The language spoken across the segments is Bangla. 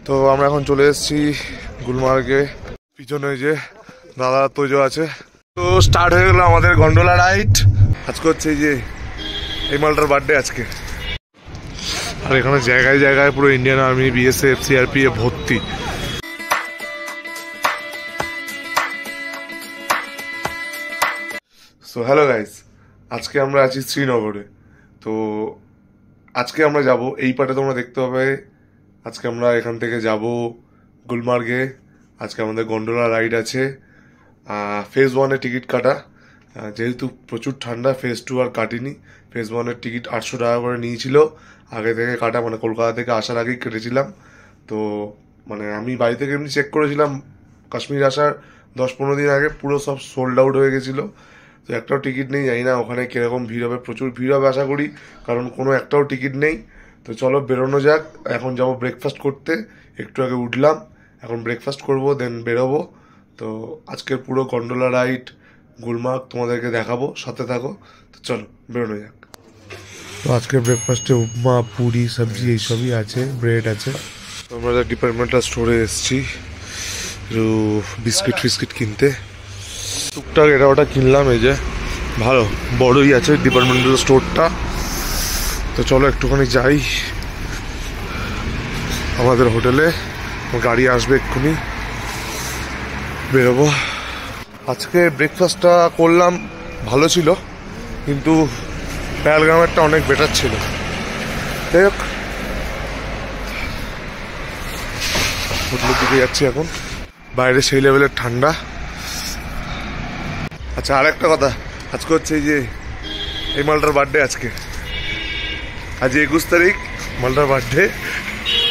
তো আমরা এখন চলে এসেছি গুলমার্গে। পিছনে যে দাদা তোজো আছে। তো স্টার্ট হয়ে গেল আমাদের গন্ডোলা রাইড। আজকে হচ্ছে এই যে এই মালটার বার্থডে আজকে। আর এখানে জায়গায় জায়গায় পুরো ইন্ডিয়ান আর্মি, বিএসএফ, সিআরপিএফ ভর্তি। সো হ্যালো গাইস, আজকে আমরা আছি শ্রীনগরে। তো আজকে আমরা যাব এই পার্টে, তোমরা দেখতে হবে। আজকে আমরা এখান থেকে যাব গুলমার্গে। আজকে আমাদের গন্ডোলা রাইড আছে। ফেজ 1-এর টিকিট কাটা, যেহেতু প্রচুর ঠান্ডা। ফেজ 2 আর কাটিনি। ফেজ 1-এর টিকিট 800 টাকা করে নিয়েছিল আগে থেকে কাটা, মানে কলকাতা থেকে আসার আগেই কেটেছিলাম। তো মানে আমি বাড়ি থেকে এমনি চেক করেছিলাম কাশ্মীর আসার 10-15 দিন আগে, পুরো সব সোল্ড আউট হয়ে গেছিলো। তো একটাও টিকিট নেই, জানি না ওখানে কীরকম ভিড় হবে। প্রচুর ভিড় হবে আশা করি, কারণ কোনো একটাও টিকিট নেই। তো চলো বেরোনো যাক। এখন যাব ব্রেকফাস্ট করতে। একটু আগে উঠলাম, এখন ব্রেকফাস্ট করব, দেন বেরোবো। তো আজকের পুরো গন্ডোলা রাইড গুলমার্গ তোমাদেরকে দেখাবো, সাথে থাকো। তো চলো বেরোনো যাক। তো আজকের ব্রেকফাস্টে উপমা, পুরি, সবজি এইসবই আছে, ব্রেড আছে। তো আমরা ডিপার্টমেন্টাল স্টোরে এসেছি একটু বিস্কিট ফিস্কিট কিনতে। টুকটাক এটা ওটা কিনলাম। এই যে ভালো বড়ই আছে ডিপার্টমেন্টাল স্টোরটা। তো চলো একটুখানি যাই আমাদের হোটেলে। গাড়ি আসবে এক্ষুনি, বেরোবো। আজকে ব্রেকফাস্টটা করলাম, ভালো ছিল, কিন্তু পেহেলগামেরটা অনেক বেটার ছিল। যাই হোক, হোটেলের দিকে যাচ্ছি এখন। বাইরে সেই লেভেলের ঠান্ডা। আচ্ছা, আর একটা কথা, আজকে হচ্ছে এই যে এই মালটার বার্থডে আজকে। আজ 21 তারিখ, মালটার বার্থডে।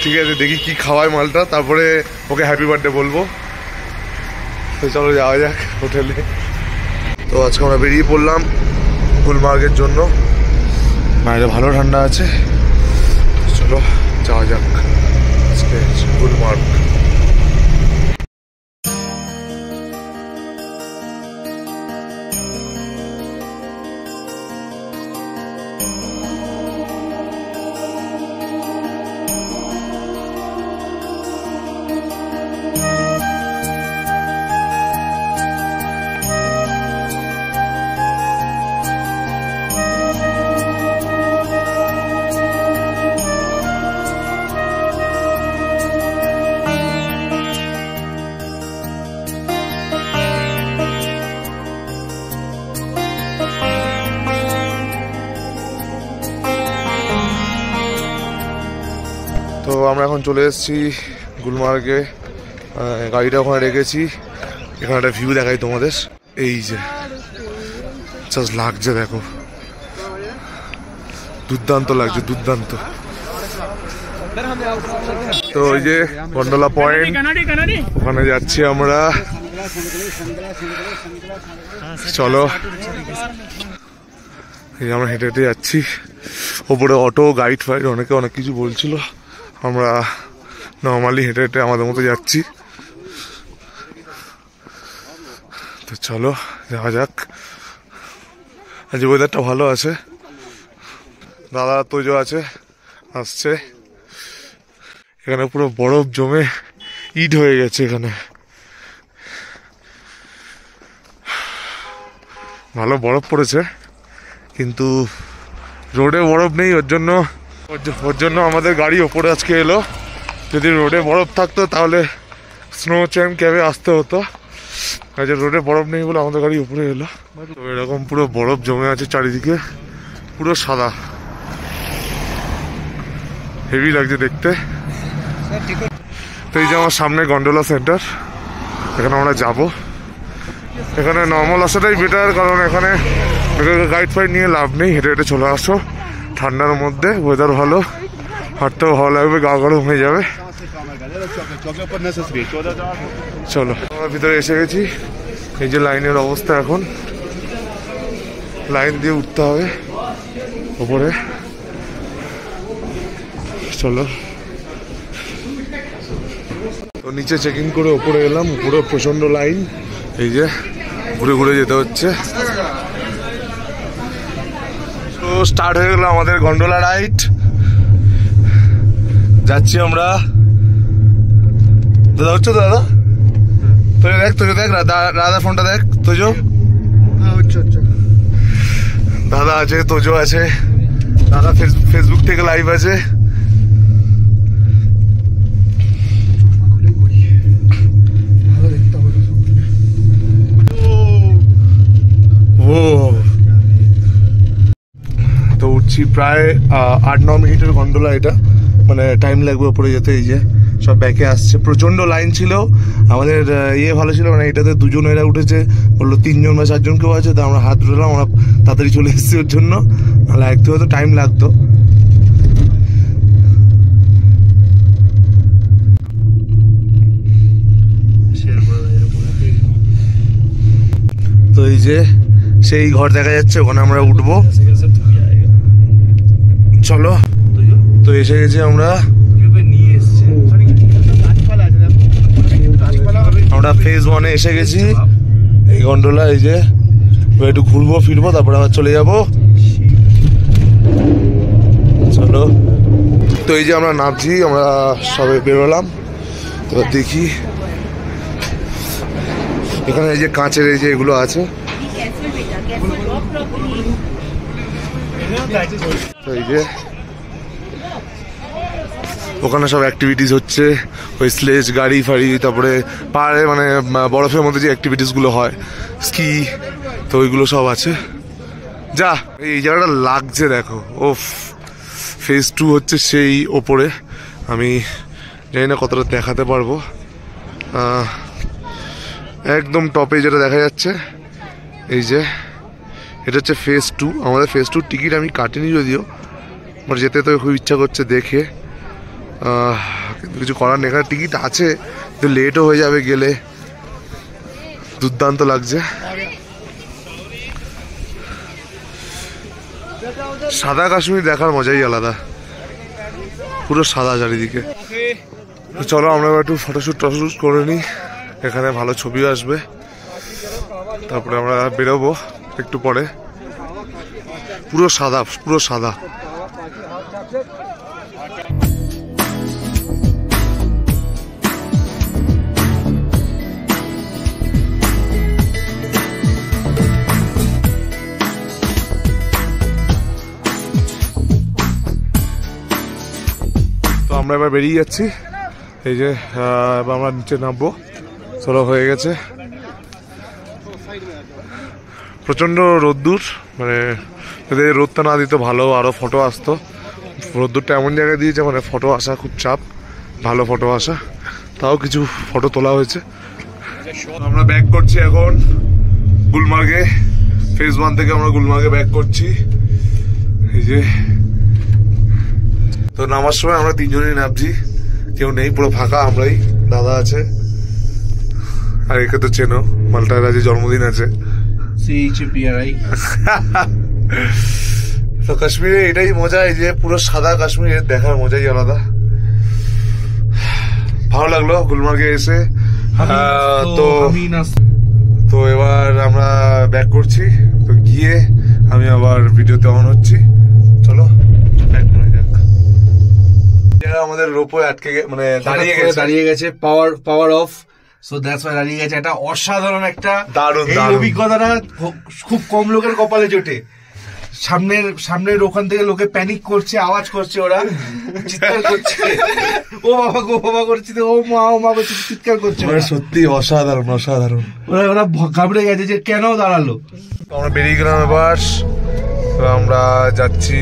ঠিক আছে, দেখি কি খাওয়ায় মালটা, তারপরে ওকে হ্যাপি বার্থডে বলবো। তো চলো যাওয়া যাক হোটেলে। তো আজকে আমরা বেরিয়ে পড়লাম গুলমার্গের জন্য। বাইরে ভালো ঠান্ডা আছে। চলো যাওয়া যাক আজকে গুলমার্গ। তো আমরা এখন চলে এসেছি গুলমার্গে। গাড়িটা ওখানে রেখেছি। এখানে একটা ভিউ দেখাই তোমাদের। এই যে জাস্ট লাগছে, দেখো, দুর্দান্ত লাগছে, দুর্দান্ত। তো ওই যে গন্ডোলা পয়েন্ট, ওখানে যাচ্ছি আমরা। চলো, এই আমরা হেঁটে হেঁটে যাচ্ছি। ওপরে অটো, গাইড ফাইড অনেকে অনেক কিছু বলছিল। আমরা নর্মালি হেঁটে হেঁটে আমাদের মতো যাচ্ছি। তো চলো যাওয়া যাক। আজ ওয়েদারটা ভালো আছে। দাদা তোজো আছে, আসছে। এখানে পুরো বরফ জমে ইট হয়ে গেছে এখানে। ভালো বরফ পড়েছে, কিন্তু রোডে বরফ নেই। ওর জন্য আমাদের গাড়ি ওপরে আজকে এলো। যদি রোডে বরফ থাকতো তাহলে স্নো চ্যাম ক্যাবে আসতে হতো। আজ রোডে বরফ নেই বলে আমাদের গাড়ি উপরে এলো। তো এরকম পুরো বরফ জমে আছে চারিদিকে, পুরো সাদা, হেভি লাগছে দেখতে। তো এই যে আমার সামনে গন্ডোলা সেন্টার, এখানে আমরা যাব। এখানে নর্মাল আসাটাই বেটার, কারণ এখানে গাইড ফাইড নিয়ে লাভ নেই। হেঁটে হেঁটে চলে আসো ঠান্ডার মধ্যে। ওয়েদার ভালো, হাঁটতেও ভালো লাগবে, গা গরম হয়ে যাবে। চলো, আমরা ভিতরে এসে গেছি। এই যে লাইনের অবস্থা, এখন লাইন দিয়ে উঠতে হবে ওপরে। চলো, তো নিচে চেকিং করে ওপরে এলাম। উপরে প্রচন্ড লাইন, এই যে ঘুরে ঘুরে যেতে হচ্ছে। তো স্টার্ট হয়ে গেল আমাদের গন্ডোলা রাইড। যাচ্ছি আমরা দাদা হচ্ছে তো দাদা, তোজো দেখ রাধা ফোনটা দেখ তোজো, দাদা আছে, তোজো আছে, দাদা ফেসবুক থেকে লাইভ আছে। ও তো উঠছি প্রায় 8-9 মিনিটের গন্ডোলা এটা, মানে টাইম লাগবে উপরে যেতে। এই যে সব ব্যাকে আসছে, প্রচন্ড লাইন ছিল। আমাদের ভালো ছিল, মানে এটাতে দুজন এরা উঠেছে, বললো 3জন বা 4জন কেউ আছে, তো আমরা হাত ধরলাম, আমরা তাড়াতাড়ি চলে এসেছি ওর জন্য, নাহলে একটু হয়তো টাইম লাগতো। তো এই যে সেই ঘর দেখা যাচ্ছে, ওখানে আমরা উঠবো, চলো। তো এসে গেছি আমরা, ফেজ 1-এ এসে গেছি। এই গন্ডোলা, এই যে একটু ঘুরবো ফিরবো, তারপরে আবার চলে যাবো, চলো। তো এই যে আমরা নামছি, আমরা সবে বেরোলাম। তো দেখি এখানে এই যে কাঁচের এই যে এগুলো আছে, তো এই যে ওখানে সব অ্যাক্টিভিটিস হচ্ছে, ওই স্লেজ গাড়ি ফাড়ি, তারপরে পাহাড়ে মানে বরফের মধ্যে যে অ্যাক্টিভিটিসগুলো হয়, স্কি, তো ওইগুলো সব আছে। যা এই জায়গাটা লাগছে দেখো, ও ফেজ 2 হচ্ছে সেই ওপরে, আমি জানি না কতটা দেখাতে পারবো। একদম টপে যেটা দেখা যাচ্ছে, এই যে এটা হচ্ছে ফেজ 2। আমাদের ফেজ 2 টিকিট আমি কাটিনি যদিও, আমার যেতে তো খুব ইচ্ছা করছে দেখে, কিন্তু কিছু করার নেই। এখানে টিকিট আছে, কিন্তু লেটও হয়ে যাবে গেলে। দুর্দান্ত লাগছে। সাদা কাশ্মীর দেখার মজাই আলাদা, পুরো সাদা চারিদিকে। চলো আমরা একটু ফটোশ্যুট করে নিই, এখানে ভালো ছবিও আসবে, তারপরে আমরা বেরোবো একটু পরে। পুরো সাদা, পুরো সাদা। তো আমরা এবার বেরিয়ে যাচ্ছি, এই যে এবার আমরা নিচে নামবো, চলো হয়ে গেছে। প্রচণ্ড রোদ্দুর, মানে যদি রোদটা না দিত ভালো, আরও ফটো আসতো। রোদ্দুরটা এমন জায়গায় দিয়েছে, মানে ফটো আসা খুব চাপ, ভালো ফটো আসা, তাও কিছু ফটো তোলা হয়েছে। আমরা ব্যাক করছি এখন গুলমার্গে, ফেজ 1 থেকে আমরা গুলমার্গে ব্যাক করছি। এই যে তো নামার সময় আমরা 3জনই নামছি, কেউ নেই, পুরো ফাঁকা, আমরাই, দাদা আছে, আর একে তো চেনো, মালটার আজ জন্মদিন আছে। তো কাশ্মীরে এটাই মজা, এই যে পুরো সাদা কাশ্মীর দেখার মজাই আলাদা। ভালো লাগলো গুলমার্গে এসে। তো এবার আমরা ব্যাক করছি, তো গিয়ে আমি আবার ভিডিওতে অন হচ্ছি, চলো ব্যাক করে যাক। আমাদের রোপওয়ে আটকে মানে দাঁড়িয়ে গেছে, power of, so that's why দাঁড়িয়ে গেছে। একটা অসাধারণ একটা দারুণ অভিজ্ঞতাটা খুব কম লোকের কপালে জোটে। সামনের ওখান থেকে লোকে প্যানিক করছে, আওয়াজ করছে, ওরা চিৎকার করছে, ও বাবা গো বাবা করছে, ও মা করছে, চিৎকার করছে, সত্যি অসাধারণ। ওরা ঘাবড়ে গেছে যে কেন দাঁড়ালো। আমরা বেরিয়ে গেলাম এবার, আমরা যাচ্ছি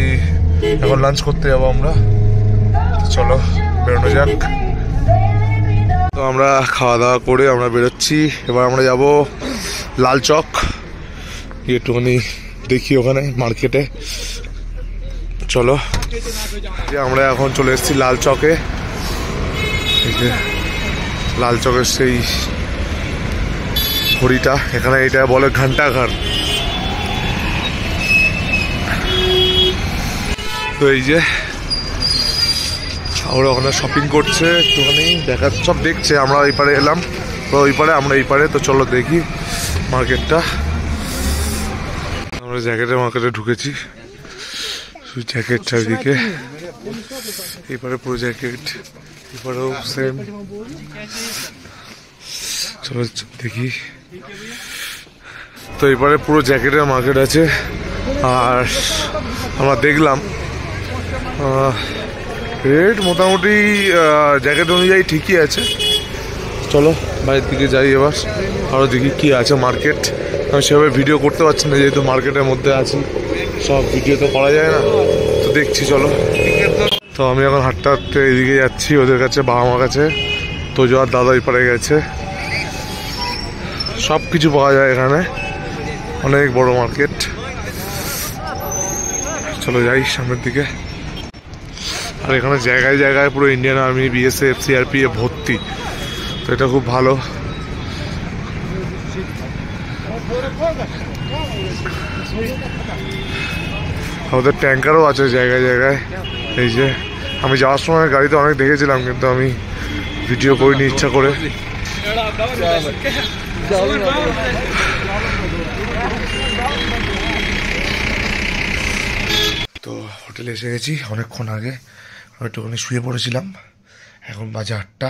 এখন লাঞ্চ করতে যাবো আমরা, চলো বেরোনো যাক। তো আমরা খাওয়া দাওয়া করে আমরা বেরোচ্ছি, এবার আমরা যাব লাল চক, একটুখানি দেখি ওখানে মার্কেটে, চলো। আমরা এখন চলে এসেছি লাল চকে, লাল চকের সেই ঘড়িটা, এখানে এটা বলে ঘন্টাঘর। তো এই যে ওরা ওখানে শপিং করছে, একটুখানি দেখা, সব দেখছে। আমরা ওই পারে এলাম, ওই পারে আমরা এই পারে, তো চলো দেখি মার্কেটটা। আমরা মার্কেটে ঢুকেছি, জ্যাকেট চারিদিকে, এই পারে পুরো জ্যাকেট, এবারেও সেম। চলো দেখি। তো এবারে পুরো জ্যাকেটের মার্কেট আছে, আর আমরা দেখলাম রেট মোটামুটি জ্যাকেট অনুযায়ী ঠিকই আছে। চলো বাইরের দিকে যাই এবার, আরও দেখি কী আছে মার্কেট। আমি সেভাবে ভিডিও করতে পারছি না, যেহেতু মার্কেটের মধ্যে আছি, সব ভিডিও তো করা যায় না। তো দেখছি চলো। তো আমি এখন হাঁটতে হাঁটতে এদিকে যাচ্ছি ওদের কাছে, বাবা মার কাছে। তো যাওয়ার দাদা এপারে গেছে। সব কিছু পাওয়া যায় এখানে, অনেক বড় মার্কেট। চলো যাই সামনের দিকে। আর এখানে জায়গায় জায়গায় পুরো ইন্ডিয়ান আর্মি, বিএসএফ, সিআরপিএফ ভর্তি। তো এটা খুব ভালো। আমাদের ট্যাঙ্কারও আছে জায়গায় জায়গায়। এই যে আমি যাওয়ার সময় গাড়িতে অনেক দেখেছিলাম, কিন্তু আমি ভিডিও করিনি ইচ্ছা করে। তো হোটেলে এসে গেছি অনেকক্ষণ আগে। আমি একটুখানি শুয়ে পড়েছিলাম। এখন বাজে 8টা।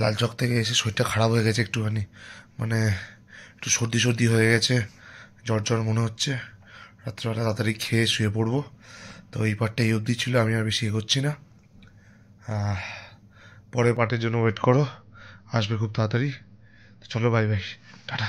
লালচক থেকে এসে শরীরটা খারাপ হয়ে গেছে একটুখানি, মানে একটু সর্দি সর্দি হয়ে গেছে, জ্বর জ্বর মনে হচ্ছে। রাত্রেবেলা তাড়াতাড়ি খেয়ে শুয়ে পড়বো। তো এই পার্টটা এই অবধি ছিল, আমি আর বেশি এগোচ্ছি না। পরের পার্টের জন্য ওয়েট করো, আসবে খুব তাড়াতাড়ি। চলো বাই বাই, টাটা।